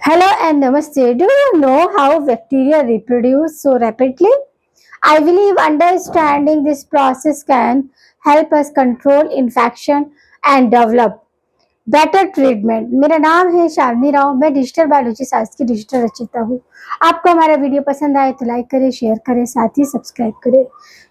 Hello and namaste. Do you know how bacteria reproduce so rapidly? I believe understanding this process can help us control infection and develop better treatment. मेरा नाम है शालिनी राव। मैं digital biology शास्त्र की digital रचयिता हूँ। आपको हमारा वीडियो पसंद आए तो लाइक करें, शेयर करें, साथ ही सब्सक्राइब करें।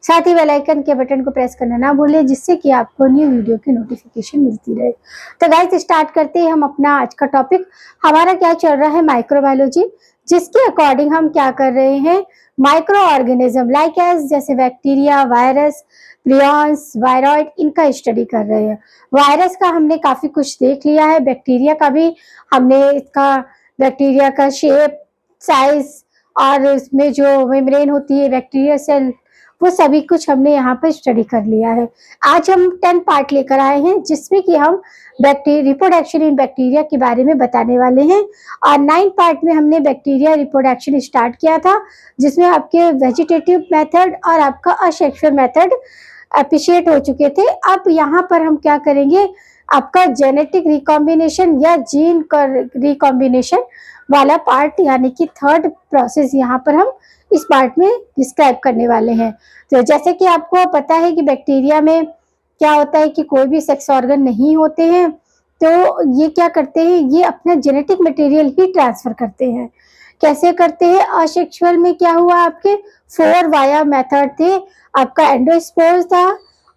साथ ही बेल आइकन के बटन को प्रेस करना ना भूलें, जिससे कि आपको न्यू वीडियो की नोटिफिकेशन मिलती रहे। तो गाइस स्टार्ट करते हैं हम अपना आज का टॉपिक। हमारा क्या चल रहा है, माइक्रोबायोलॉजी, जिसके अकॉर्डिंग हम क्या कर रहे हैं, माइक्रो ऑर्गेनिज्म लाइक एज जैसे बैक्टीरिया, वायरस, प्रियॉन्स, वायरॉइड, इनका स्टडी कर रहे हैं। वायरस का हमने काफी कुछ देख लिया है, बैक्टीरिया का भी हमने इसका बैक्टीरिया का शेप, साइज और इसमें जो मेम्ब्रेन होती है बैक्टीरिया सेल, वो सभी कुछ हमने यहाँ पर स्टडी कर लिया है। आज हम 10 पार्ट लेकर आए हैं, जिसमें कि हम रिप्रोडक्शन इन बैक्टीरिया के बारे में बताने वाले हैं। और 9 पार्ट में हमने बैक्टीरिया रिप्रोडक्शन स्टार्ट किया था, जिसमें आपके वेजिटेटिव मेथड और आपका असेक्सुअल मेथड अप्रिशिएट हो चुके थे। अब यहाँ पर हम क्या करेंगे, आपका जेनेटिक रिकॉम्बिनेशन या जीन रिकॉम्बिनेशन वाला पार्ट, यानी कि थर्ड प्रोसेस यहाँ पर हम इस पार्ट में डिस्क्राइब करने वाले हैं। तो जैसे कि आपको पता है कि बैक्टीरिया में क्या होता है कि कोई भी सेक्स ऑर्गन नहीं होते हैं, तो ये क्या करते हैं, ये अपना जेनेटिक मटेरियल ही ट्रांसफर करते हैं। कैसे करते हैं, असेक्सुअल में क्या हुआ, आपके 4 वाया मेथड थे। आपका एंडोस्पोर्स था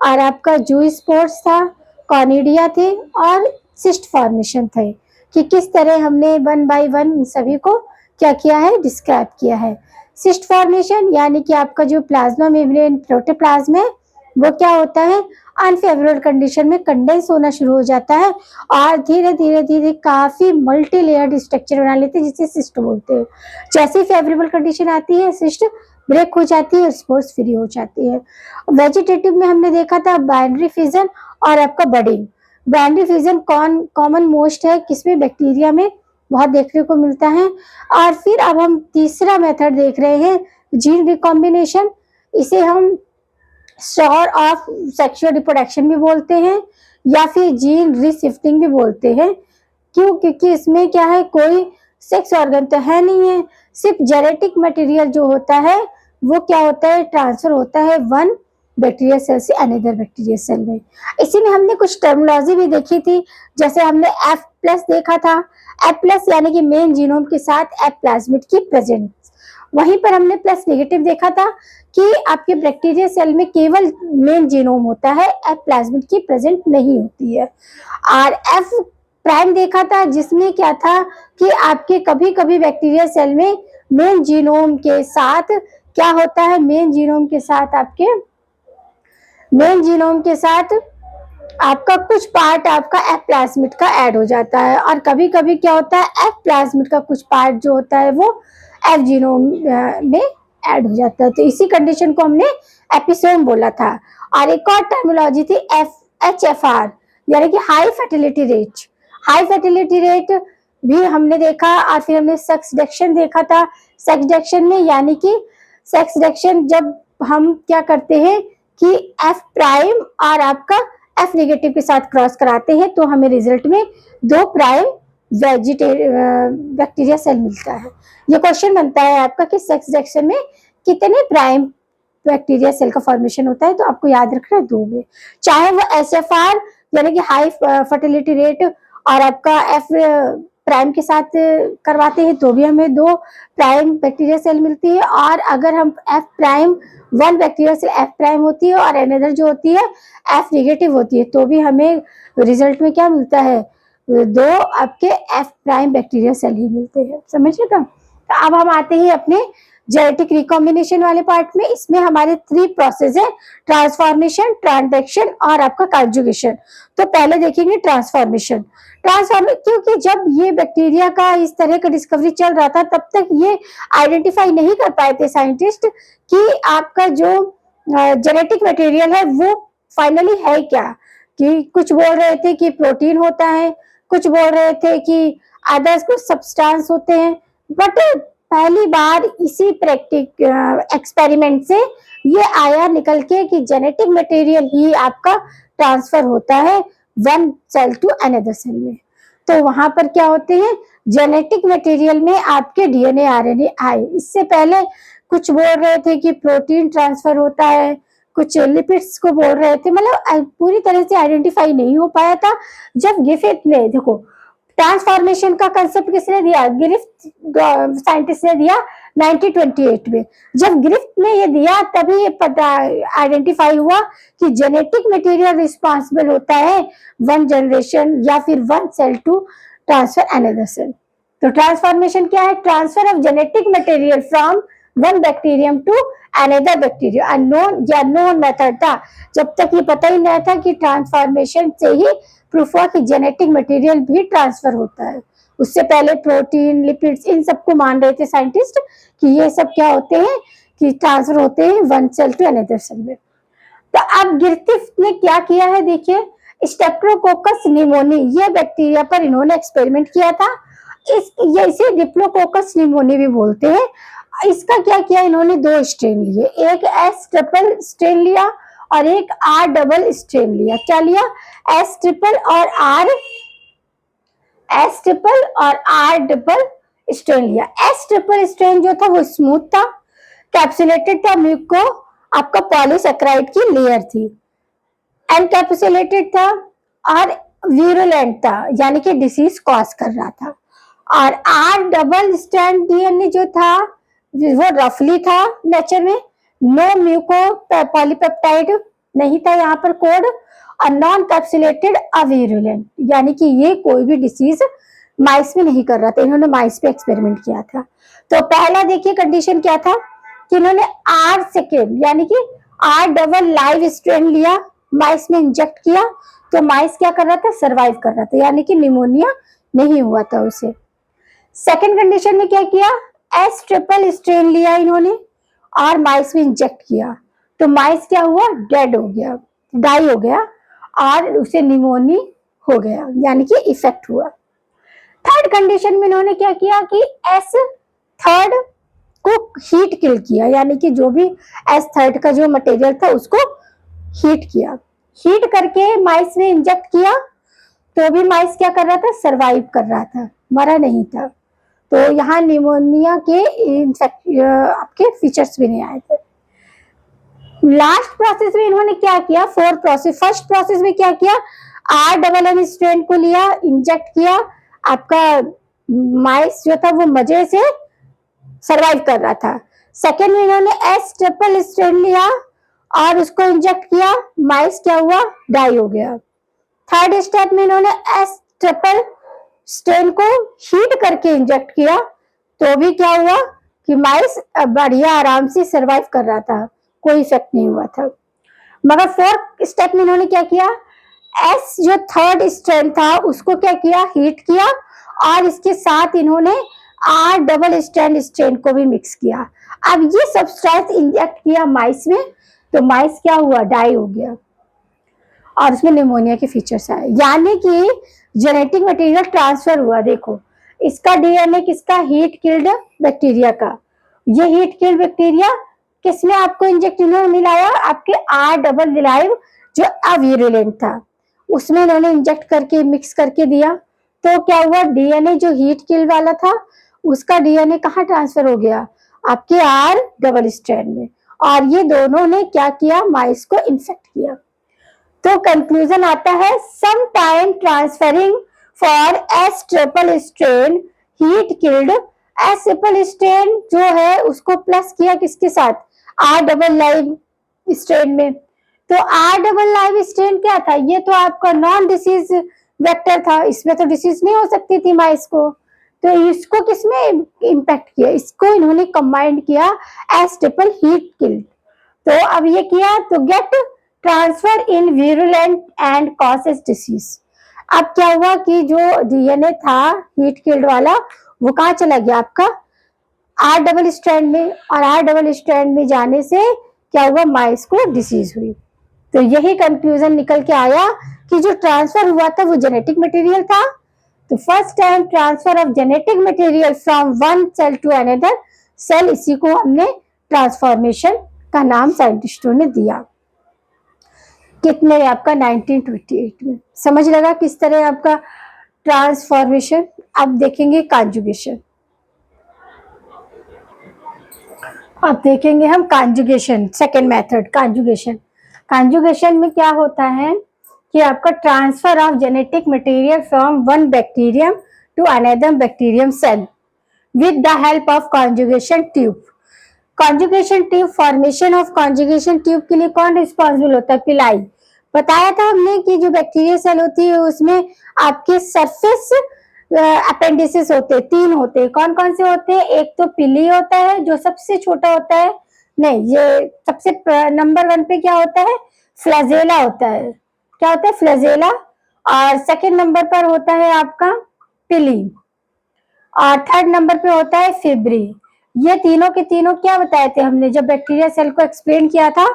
और आपका जूस्पोर्स था, कॉनिडिया थे और सिस्ट फॉर्मेशन थे। कि किस तरह हमने 1 बाय 1 सभी को क्या किया है, डिस्क्राइब किया है। सिस्ट फॉर्मेशन यानी कि आपका जो प्लाज्मा मेम्ब्रेन प्रोटोप्लाज्म है, वो क्या होता है, अनफेवरेबल कंडीशन में कंडेंस होना शुरू हो जाता है और धीरे धीरे धीरे काफी मल्टी लेयर्ड स्ट्रक्चर बना लेते हैं, जिसे सिस्ट बोलते हैं। जैसे फेवरेबल कंडीशन आती है, सिस्ट ब्रेक हो जाती है और स्पोर्स फ्री हो जाती है। वेजिटेटिव में हमने देखा था बाइनरी फिजन और आपका budding. Binary fission common most है, किसमें, बैक्टीरिया में बहुत देखने को मिलता है। और फिर अब हम तीसरा मेथड देख रहे हैं, जीन रिकॉम्बिनेशन। इसे हम स्टोर ऑफ सेक्सुअल रिप्रोडक्शन भी बोलते हैं या फिर जीन रीशिफ्टिंग भी बोलते हैं। क्यों, क्योंकि इसमें क्या है, कोई सेक्स ऑर्गन तो है नहीं है, सिर्फ जेनेटिक मटेरियल जो होता है वो क्या होता है, ट्रांसफर होता है वन बैक्टीरिया सेल से अनदर बैक्टीरिया सेल में। इसी में हमने कुछ टर्मिनोलॉजी भी देखी थी, जैसे हमने F+ देखा था। F+ यानी कि मेन जीनोम के साथ F प्लाज्मिड की प्रेजेंस। वहीं पर हमने प्लस नेगेटिव देखा था कि आपके बैक्टीरिया सेल में केवल मेन जीनोम होता है, F प्लाज्मिड की प्रेजेंट नहीं होती है। और F' देखा था, जिसमें क्या था कि आपके कभी कभी बैक्टीरिया सेल में मेन जीनोम के साथ क्या होता है, मेन जीनोम के साथ आपका कुछ पार्ट आपका F प्लाज्मिड का ऐड हो जाता है। और कभी कभी क्या होता है, F प्लाज्मिड का कुछ पार्ट जो होता है वो F जीनोम में ऐड हो जाता है। तो इसी कंडीशन को हमने एपिसोम बोला था। और एक और टर्मिनोलॉजी थी HFR, यानी कि high fertility rate. High fertility rate भी हमने देखा। और फिर हमने सेक्सडेक्शन देखा था। सेक्सडेक्शन में यानी कि सेक्सडेक्शन जब हम क्या करते हैं कि F' और आपका F नेगेटिव के साथ क्रॉस कराते हैं, तो हमें रिजल्ट में 2' बैक्टीरिया सेल मिलता है। ये क्वेश्चन बनता है आपका कि सेक्सडेक्शन में कितने प्राइम बैक्टीरिया सेल का फॉर्मेशन होता है, तो आपको याद रखना है 2 में। चाहे वो SFR यानी कि हाई फर्टिलिटी रेट और आपका F प्राइम के साथ करवाते हैं, तो भी हमें 2 प्राइम बैक्टीरिया सेल मिलती है। और अगर हम F' 1 बैक्टीरिया सेल F' होती है और अनदर जो होती है F नेगेटिव होती है, तो भी हमें रिजल्ट में क्या मिलता है, 2 आपके F' बैक्टीरिया सेल ही मिलते हैं। समझिएगा। तो अब हम आते हैं अपने जेनेटिक रिकॉम्बिनेशन वाले पार्ट में। इसमें हमारे 3 प्रोसेस है, ट्रांसफॉर्मेशन, ट्रांसडक्शन और आपका कंजुगेशन। तो पहले देखेंगे ट्रांसफॉर्मेशन। क्योंकि जब ये बैक्टीरिया का इस तरह का डिस्कवरी चल रहा था, तब तक ये आइडेंटिफाई नहीं कर पाए थे साइंटिस्ट कि आपका जो जेनेटिक मटेरियल है वो फाइनली है क्या। कि कुछ बोल रहे थे कि प्रोटीन होता है, कुछ बोल रहे थे कि अदर्स कुछ सब्सटेंस होते हैं। बट पहली बार इसी प्रैक्टिक एक्सपेरिमेंट से ये आया निकल के कि जेनेटिक मटेरियल ही आपका ट्रांसफर होता है one cell to another cell में। तो वहां पर क्या होते हैं, जेनेटिक मटेरियल में आपके डीएनए आरएनए आए। इससे पहले कुछ बोल रहे थे कि प्रोटीन ट्रांसफर होता है, कुछ लिपिड्स को बोल रहे थे, मतलब पूरी तरह से आइडेंटिफाई नहीं हो पाया था। जब गिरिफ्थ ने, देखो ट्रांसफॉर्मेशन का कंसेप्ट किसने दिया, गिरिफ्थ साइंटिस्ट ने दिया 1928 में। जब गिरिफ्थ ने ये दिया तभी ये पता आइडेंटिफाई हुआ कि जेनेटिक मटेरियल रिस्पॉन्सिबल होता है वन जनरेशन या फिर one cell to transfer another cell. तो ट्रांसफॉर्मेशन क्या है, transfer of genetic material from one bacterium to another bacteria. Unknown method था, जब तक ये पता ही नहीं था कि ट्रांसफॉर्मेशन से ही प्रूफ हुआ कि जेनेटिक मटेरियल भी ट्रांसफर होता है। उससे पहले प्रोटीन, लिपिड्स, इन सबको मान रहे थे साइंटिस्ट कि ये सब क्या होते हैं, कि ट्रांसफर होते हैं one cell to another cell में। तो अब गिरफ्त ने क्या किया है, देखिए स्टेप्टोकोकस निमोनी, ये बैक्टीरिया पर इन्होंने एक्सपेरिमेंट किया था। इसे डिप्लोकोकस निमोनी भी बोलते हैं। इसका क्या किया, इन्होंने दो स्ट्रेन लिए, एक एस ट्रिपल स्ट्रेन लिया और एक आर डबल स्ट्रेन लिया। क्या लिया, एस ट्रिपल और आर डबल स्ट्रेन लिया। एस ट्रिपल स्ट्रेन जो था वो स्मूथ था, कैप्सुलेटेड था, म्यूको आपका पॉलीसेकेराइड की लेयर थी, एनकैप्सुलेटेड था और वीरुलेंट था, यानी कि डिसीज कॉज कर रहा था। और आर डबल स्ट्रैंड डीएनए जो था वो रफली था नेचर में, नो म्यूको पॉलीपेप्टाइड नहीं था यहाँ पर कोड, और नॉन कैप्सुलेटेड अवीरुलेंट, यानी कि ये कोई भी डिसीज माइस में नहीं कर रहा था। इन्होंने माइस पे एक्सपेरिमेंट किया था। तो पहला देखिए कंडीशन क्या था कि इन्होंने आर सेकेंड यानी कि आर डबल लाइव स्ट्रेन लिया, माइस में इंजेक्ट किया, तो माइस क्या कर रहा था, सर्वाइव कर रहा था, यानी कि निमोनिया नहीं हुआ था उसे। सेकेंड कंडीशन में क्या किया, एस ट्रिपल स्ट्रेन लिया इन्होंने और माइस में इंजेक्ट किया, तो माइस क्या हुआ, डेड हो गया, डाई हो गया और उसे निमोनी हो गया, यानी कि इफेक्ट हुआ। थर्ड कंडीशन में इन्होंने क्या किया कि एस थर्ड को हीट किल किया, यानी कि जो भी एस थर्ड का जो मटेरियल था उसको हीट किया, हीट करके माइस में इंजेक्ट किया, तो भी माइस क्या कर रहा था, सरवाइव कर रहा था, मरा नहीं था। तो यहाँ निमोनिया के आपके फीचर्स भी नहीं आए थे। लास्ट प्रोसेस में इन्होंने क्या किया, फोर्थ प्रोसेस, फर्स्ट प्रोसेस में क्या किया, आर डबल एन स्ट्रेन को लिया, इंजेक्ट किया, आपका माइस जो था वो मजे से सरवाइव कर रहा था। सेकेंड में इन्होंने एस ट्रिपल स्ट्रेन लिया और उसको इंजेक्ट किया, माइस क्या हुआ, डाई हो गया। थर्ड स्टेप में इन्होंने एस ट्रिपल स्ट्रेन को हीट करके इंजेक्ट किया, तो भी क्या हुआ कि माइस बढ़िया आराम से सरवाइव कर रहा था, कोई इफेक्ट नहीं हुआ था। मगर फोर्थ स्टेप में इन्होंने क्या किया, एस जो थर्ड स्ट्रेन था उसको क्या किया, हीट किया और इसके साथ इन्होंने आर डबल स्ट्रेन को भी मिक्स किया। अब ये सब्सटेंस इंजेक्ट किया माइस में, तो माइस क्या हुआ, डाई हो गया और उसमें निमोनिया के फीचर्स आए, यानी कि जेनेटिक मटेरियल ट्रांसफर हुआ। देखो इसका डीएनए किसका, हीट किल्ड बैक्टीरिया का, ये हीट किल्ड बैक्टीरिया किसमें आपको इंजेक्ट इन्होंने मिलाया, आपके आर डबल लाइव जो अवीरुलेंट था उसमें इन्होंने इंजेक्ट करके मिक्स करके दिया, तो क्या हुआ, डीएनए जो हीट किल वाला था उसका डीएनए कहाँ ट्रांसफर हो गया, आपके आर डबल स्ट्रैंड में, और ये दोनों ने क्या किया, माइस को इन्फेक्ट किया। तो कंक्लूजन आता है, some time transferring for S triple strain heat killed, S triple strain जो है उसको प्लस किया किसके साथ, आर डबल लाइव स्ट्रेन में। तो आर डबल लाइव स्ट्रेन क्या था, ये तो आपका नॉन डिसीज वेक्टर था, इसमें तो डिसीज नहीं हो सकती थी माइस को, तो इसको किसमें इम्पैक्ट किया, इसको इन्होंने कंबाइंड किया एस ट्रिपल हीट किल्ड। तो अब ये किया तो get transfer in virulent and causes disease. अब क्या हुआ कि जो डीएनए था हीट किल्ड वाला वो कहाँ चला गया, आपका आर डबल स्ट्रैंड में, और आर डबल स्ट्रैंड में जाने से क्या हुआ, माइस को डिसीज हुई। तो यही कंक्लूजन निकल के आया कि जो ट्रांसफर हुआ था वो जेनेटिक मटेरियल था। तो first time transfer of genetic material from one cell to another cell, इसी को हमने ट्रांसफॉर्मेशन का नाम साइंटिस्टों ने दिया। कितने, आपका 1928 में। समझ लगा किस तरह आपका ट्रांसफॉर्मेशन अब देखेंगे कॉन्जुगेशन। अब देखेंगे हम conjugation, second method conjugation. Conjugation में क्या होता है कि आपका transfer of genetic material from one bacterium to another bacterium cell with the help of conjugation tube. Conjugation tube, formation of conjugation tube के लिए कौन रिस्पॉन्सिबल होता है? पिलाई। बताया था हमने कि जो बैक्टीरिया सेल होती है उसमें आपके सरफेस अपेंडिसेस होते हैं, 3 होते हैं। कौन कौन से होते हैं? एक तो पिली होता है जो सबसे छोटा होता है, नहीं ये सबसे नंबर 1 पे क्या होता है? फ्लैजेला होता है। क्या होता है? फ्लैजेला। और सेकंड नंबर पर होता है आपका पिली, और थर्ड नंबर पे होता है फिब्री। ये तीनों के तीनों क्या बताए थे हमने जब बैक्टीरिया सेल को एक्सप्लेन किया था?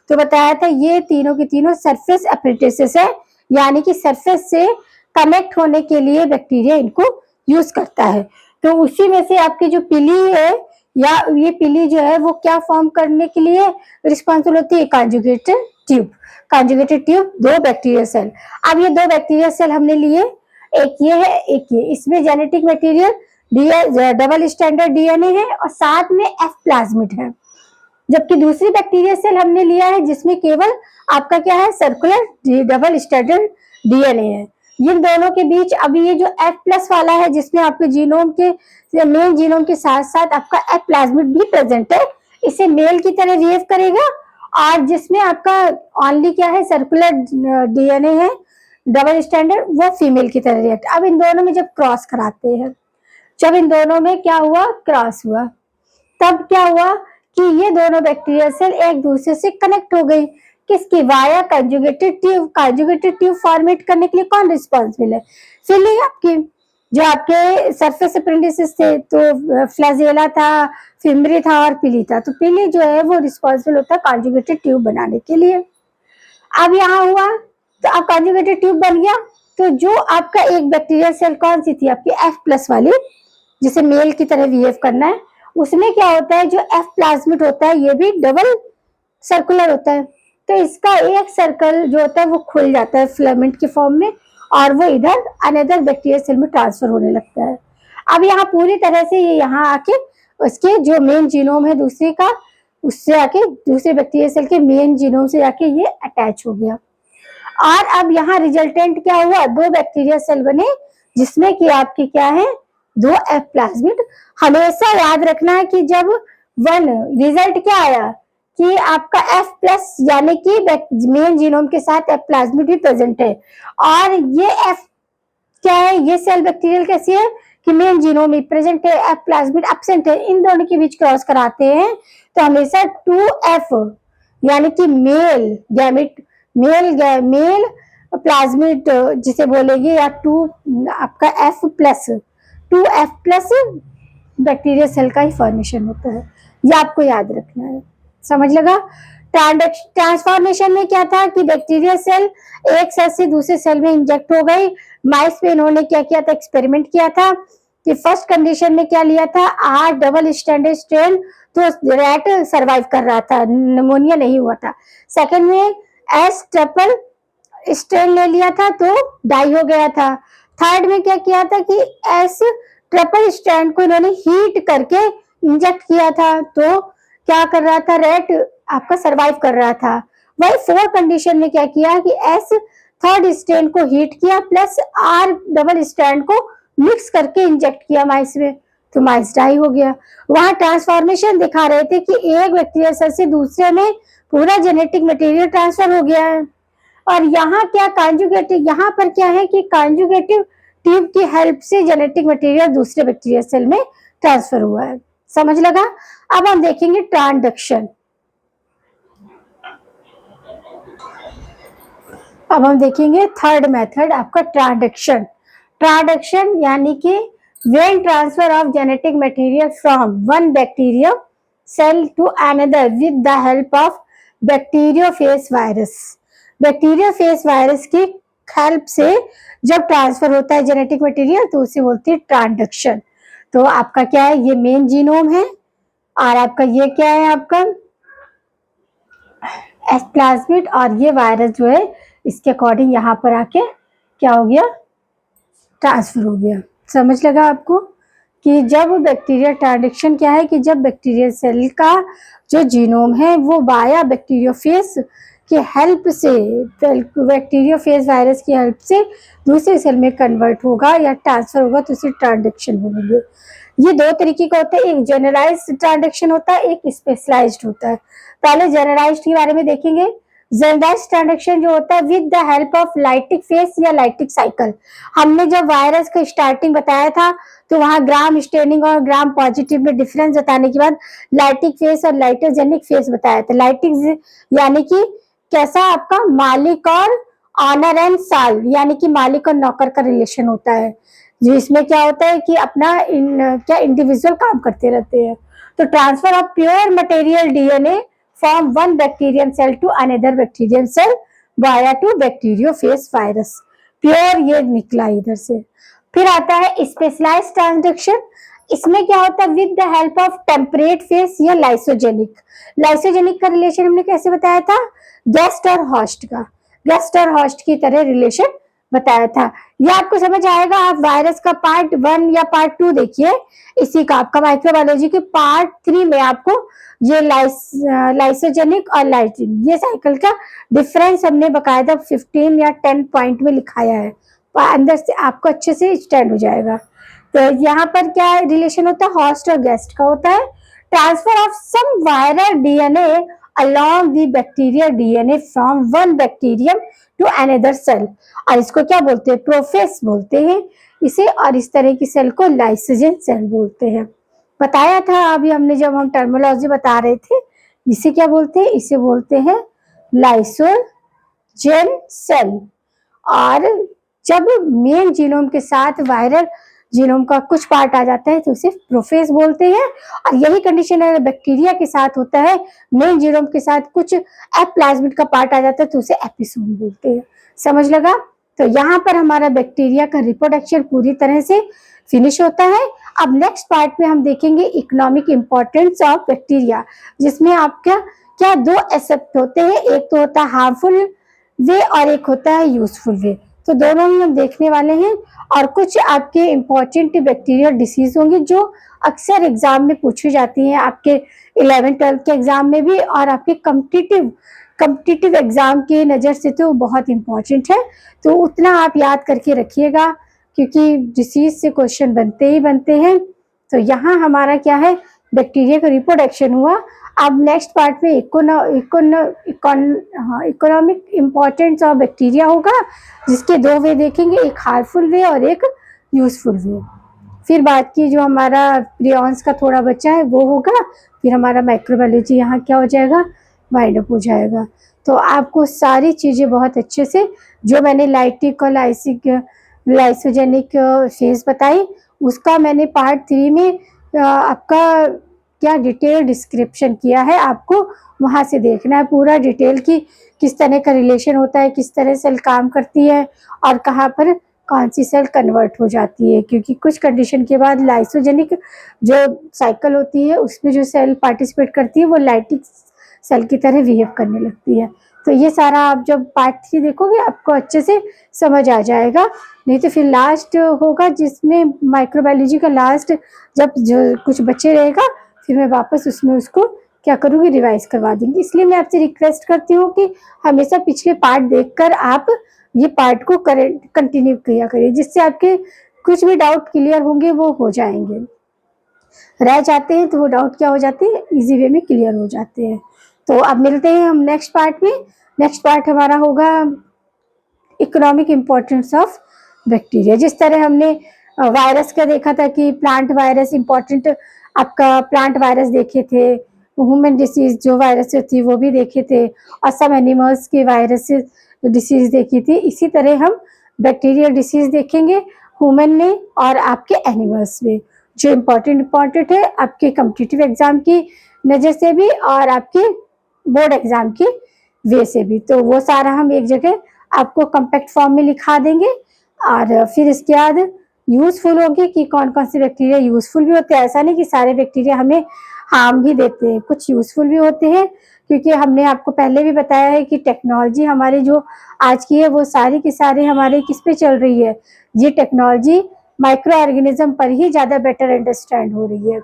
तो बताया था ये तीनों के तीनों सरफेस अपेंडिसेस है, यानी कि सरफेस से कनेक्ट होने के लिए बैक्टीरिया इनको यूज करता है। तो उसी में से आपकी जो पिली है, या ये पिली जो है वो क्या फॉर्म करने के लिए रिस्पॉन्सिबल होती है? Conjugated tube. Conjugated tube, 2 bacteria cell. अब ये 2 बैक्टीरिया सेल हमने लिए, एक ये है एक ये। इसमें genetic material double standard DNA है और साथ में एफ प्लाज्मिड है। जबकि दूसरी बैक्टीरिया सेल हमने लिया है जिसमें केवल आपका क्या है? सर्कुलर डबल स्टैंडर्ड डीएनए है। इन दोनों के बीच अभी ये जो एफ प्लस वाला है जिसमें आपके जीनोम के मेन जीनोम के साथ साथ आपका एफ प्लाज्मिड भी प्रेजेंट है, इसे मेल की तरह बिहेव करेगा। और जिसमें आपका ओनली क्या है? सर्कुलर डीएनए है डबल स्टैंडर्ड, वो फीमेल की तरह रिएक्ट। अब इन दोनों में जब क्रॉस कराते हैं, जब इन दोनों में क्या हुआ? क्रॉस हुआ, तब क्या हुआ कि ये दोनों बैक्टीरिया सेल एक दूसरे से कनेक्ट हो गई। किसकी? Via conjugated tube. Conjugated tube format करने के लिए कौन रिस्पॉन्सिबल है? फिली आपकी, जो आपके सरफेस अपेंडिसेस थे, तो फ्लैजेला था, फिम्बरी था और पिली था। तो पिली जो है वो रिस्पॉन्सिबल होता है कंजुगेटेड ट्यूब बनाने के लिए। अब यहाँ हुआ तो अब कंजुगेटेड ट्यूब बन गया। तो जो आपका एक बैक्टीरिया सेल कौन सी थी? आपकी एफ प्लस वाली, जिसे मेल की तरह बिहेव करना है, उसमें क्या होता है? जो एफ प्लाज्मिड होता है ये भी डबल सर्कुलर होता है। तो इसका एक सर्कल जो होता है वो खुल जाता है फिलामेंट के फॉर्म में, और वो इधर अनदर बैक्टीरिया सेल में ट्रांसफर होने लगता है। अब यहाँ पूरी तरह से ये यहाँ आके उसके जो मेन जीनोम है दूसरे का, उससे आके दूसरे बैक्टीरिया सेल के मेन जीनोम से आके ये अटैच हो गया। और अब यहाँ रिजल्टेंट क्या हुआ? 2 बैक्टीरिया सेल बने जिसमें कि आपकी क्या है? 2 एफ प्लाज्मिड। हमेशा याद रखना है कि जब 1 रिजल्ट क्या आया कि आपका एफ प्लस यानी कि मेन जीनोम के साथ एफ प्लाज्मिड भी प्रेजेंट है, और ये एफ क्या है? ये सेल बैक्टीरियल कैसी है कि मेन जीनोम में प्रेजेंट है, एफ प्लाज्मिड एब्सेंट है। इन दोनों के बीच क्रॉस कराते हैं तो हमेशा 2F यानी कि मेल गैमेट, मेल प्लाज्मिड जिसे बोलेंगे, या 2 आपका F plus, 2F plus bacteria cell का ही फॉर्मेशन होता है। ये आपको याद रखना है। समझ लगा? ट्रांसफॉर्मेशन में क्या था कि बैक्टीरिया सेल एक सेल से दूसरे सेल में इंजेक्ट हो गई। माइस पे इन्होंने क्या किया था? एक्सपेरिमेंट किया था कि फर्स्ट कंडीशन में क्या लिया था? आर डबल स्टैंडर्ड स्ट्रेन, तो रैट सरवाइव कर रहा था, निमोनिया नहीं हुआ था। सेकंड में एस ट्रिपल स्ट्रेन ले लिया था तो डाई हो गया था। थर्ड में क्या किया था कि एस ट्रिपल स्ट्रैंड को इन्होंने हीट करके इंजेक्ट किया था, तो क्या कर रहा था? रेट आपका सरवाइव कर रहा था। वही 4 कंडीशन में क्या किया कि एस थर्ड स्ट्रैंड को हीट किया प्लस आर डबल स्ट्रैंड को मिक्स करके इंजेक्ट किया माइस में, तो माइस डाई हो गया। वहां ट्रांसफॉर्मेशन दिखा रहे थे कि एक बैक्टीरिया सेल से दूसरे में पूरा जेनेटिक मटेरियल ट्रांसफर हो गया है। और यहाँ क्या कॉन्जुगेटिव, यहाँ पर क्या है कि कॉन्जुगेटिव ट्यूब की हेल्प से जेनेटिक मटेरियल दूसरे बैक्टीरिया सेल में ट्रांसफर हुआ है। समझ लगा? अब हम देखेंगे ट्रांसडक्शन। अब हम देखेंगे थर्ड मेथड आपका ट्रांसडक्शन। ट्रांसडक्शन यानी कि when transfer of genetic material from one bacteria cell to another with the help of bacteriophage virus. Bacteriophage virus की हेल्प से जब ट्रांसफर होता है जेनेटिक मटेरियल तो उसे बोलते हैं ट्रांसडक्शन। तो आपका क्या है? ये मेन जीनोम है, और आपका ये क्या है? आपका एस प्लाज्मिड, और ये वायरस जो है इसके अकॉर्डिंग यहाँ पर आके क्या हो गया? ट्रांसफर हो गया। समझ लगा आपको कि जब बैक्टीरिया ट्रांजेक्शन क्या है कि जब बैक्टीरियल सेल का जो जीनोम है वो वाया बैक्टीरियोफेज की हेल्प से, बैक्टीरियोफेज वायरस की हेल्प से दूसरे सेल में कन्वर्ट होगा या ट्रांसफर होगा तो उसे ट्रांजेक्शन बोलेंगे। ये दो तरीके का होता है, एक जनरलाइज्ड ट्रांजेक्शन होता है, एक स्पेशलाइज्ड होता है। पहले जनरलाइज्ड के बारे में देखेंगे। जनरलाइज्ड ट्रांजेक्शन जो होता है with the help of lytic face या लाइटिक साइकिल। हमने जब वायरस का स्टार्टिंग बताया था तो वहां ग्राम स्टेनिंग और ग्राम पॉजिटिव में डिफरेंस बताने के बाद लाइटिक फेस और लाइटोजेनिक फेस बताया था। लाइटिक यानी कि कैसा आपका मालिक और ऑनर एंड साल, यानी कि मालिक और नौकर का रिलेशन होता है, जो इसमें क्या होता है कि अपना क्या इंडिविजुअल काम करते रहते हैं। तो transfer of pure material DNA from one bacterium cell to another bacterium cell via to bacteriophage virus. Pure ये निकला इधर से। फिर आता है स्पेशलाइज्ड ट्रांसडक्शन। इसमें क्या होता है with the help of temperate face या लाइसोजेनिक। लाइसोजेनिक का रिलेशन हमने कैसे बताया था, गेस्ट और हॉस्ट का, गेस्ट और हॉस्ट की तरह रिलेशन बताया था। ये आपको समझ आएगा। आप वायरस का पार्ट 1 या पार्ट 2 देखिए, इसी का आपका माइक्रोबायोलॉजी के पार्ट 3 में आपको ये लाइसोजेनिक और लाइटिन ये साइकिल का डिफरेंस हमने बकायदा 15 या 10 पॉइंट में लिखाया है, अंदर से आपको अच्छे से स्टैंड हो जाएगा। तो यहाँ पर क्या रिलेशन होता है, हॉस्ट और गेस्ट का होता है। Transfer of some viral DNA along the bacterial DNA from one bacterium to another cell, और इसको क्या बोलते हैं, प्रोफेस बोलते हैं इसे, और इस तरह की सेल को लाइसोजेन सेल बोलते हैं। बताया था अभी हमने जब हम टर्मिनोलॉजी बता रहे थे, इसे क्या बोलते हैं, इसे बोलते हैं लाइसोजेन सेल। और जब मेन जीनोम के साथ वायरल जीनोम का कुछ पार्ट आ जाता है तो उसे प्रोफेज बोलते हैं। और यही कंडीशन अगर बैक्टीरिया के साथ होता है, मेन जीनोम के साथ कुछ एप्लाज्मिड का पार्ट आ जाता है तो उसे एपिसोम बोलते हैं। समझ लगा। तो यहाँ पर हमारा बैक्टीरिया का रिप्रोडक्शन पूरी तरह से फिनिश होता है। अब नेक्स्ट पार्ट में हम देखेंगे इकोनॉमिक इंपॉर्टेंस ऑफ बैक्टीरिया, जिसमें आपका क्या दो एस्पेक्ट होते हैं, एक तो होता है हार्मफुल वे और एक होता है यूजफुल वे। तो दोनों ही हम देखने वाले हैं। और कुछ आपके इम्पोर्टेंट बैक्टीरियल डिसीज होंगी जो अक्सर एग्जाम में पूछी जाती हैं, आपके 11th-12th के एग्जाम में भी, और आपके कम्पिटिटिव एग्जाम की नज़र से तो बहुत इम्पोर्टेंट है। तो उतना आप याद करके रखिएगा क्योंकि डिसीज से क्वेश्चन बनते ही बनते हैं। तो यहाँ हमारा क्या है, बैक्टीरिया का रिप्रोडक्शन हुआ। अब नेक्स्ट पार्ट में इकोनॉमिक इम्पोर्टेंस ऑफ बैक्टीरिया होगा, जिसके दो वे देखेंगे, एक हार्मफुल वे और एक यूजफुल वे। फिर बात की जो हमारा प्रियॉन्स का थोड़ा बचा है वो होगा। फिर हमारा माइक्रोबायोलॉजी यहाँ क्या हो जाएगा, वाइंड अप हो जाएगा। तो आपको सारी चीज़ें बहुत अच्छे से जो मैंने लाइटिक और लाइसोजेनिक फेज बताई, उसका मैंने पार्ट 3 में आपका क्या डिटेल डिस्क्रिप्शन किया है, आपको वहाँ से देखना है पूरा डिटेल की किस तरह का रिलेशन होता है, किस तरह सेल काम करती है और कहाँ पर कौन सी सेल कन्वर्ट हो जाती है। क्योंकि कुछ कंडीशन के बाद लाइसोजेनिक जो साइकिल होती है उसमें जो सेल पार्टिसिपेट करती है वो लाइटिक सेल की तरह बिहेव करने लगती है। तो ये सारा आप जब पार्ट 3 देखोगे आपको अच्छे से समझ आ जाएगा। नहीं तो फिर लास्ट होगा जिसमें माइक्रोबायोलॉजी का लास्ट जब जो कुछ बचे रहेगा फिर मैं वापस उसमें उसको क्या करूँगी, रिवाइज करवा दूँगी। इसलिए मैं आपसे रिक्वेस्ट करती हूँ कि हमेशा पिछले पार्ट देखकर आप ये पार्ट को कंटिन्यू किया करिए, जिससे आपके कुछ भी डाउट क्लियर होंगे वो हो जाएंगे। रह जाते हैं तो वो डाउट क्या हो जाते हैं, इजी वे में क्लियर हो जाते हैं। तो अब मिलते हैं हम नेक्स्ट पार्ट में। नेक्स्ट पार्ट हमारा होगा इकोनॉमिक इम्पोर्टेंस ऑफ बैक्टीरिया। जिस तरह हमने वायरस का देखा था कि प्लांट वायरस इम्पोर्टेंट, आपका प्लांट वायरस देखे थे, ह्यूमन डिसीज जो वायरस थी वो भी देखे थे, और सब एनिमल्स के वायरस डिसीज देखी थी। इसी तरह हम बैक्टीरियल डिसीज देखेंगे ह्यूमन में और आपके एनिमल्स में, जो इम्पोर्टेंट है आपके कॉम्पिटिटिव एग्जाम की नज़र से भी और आपके बोर्ड एग्जाम की वे से भी। तो वो सारा हम एक जगह आपको कॉम्पैक्ट फॉर्म में लिखा देंगे। और फिर इसके बाद यूजफुल होगी कि कौन कौन से बैक्टीरिया यूजफुल भी होते हैं। ऐसा नहीं कि सारे बैक्टीरिया हमें हार्म ही देते हैं, कुछ यूजफुल भी होते हैं। क्योंकि हमने आपको पहले भी बताया है कि टेक्नोलॉजी हमारी जो आज की है वो सारी की सारी हमारे किस पे चल रही है, ये टेक्नोलॉजी माइक्रो ऑर्गेनिज्म पर ही ज़्यादा बेटर अंडरस्टैंड हो रही है।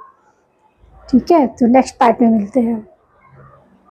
ठीक है, तो नेक्स्ट पार्ट में मिलते हैं।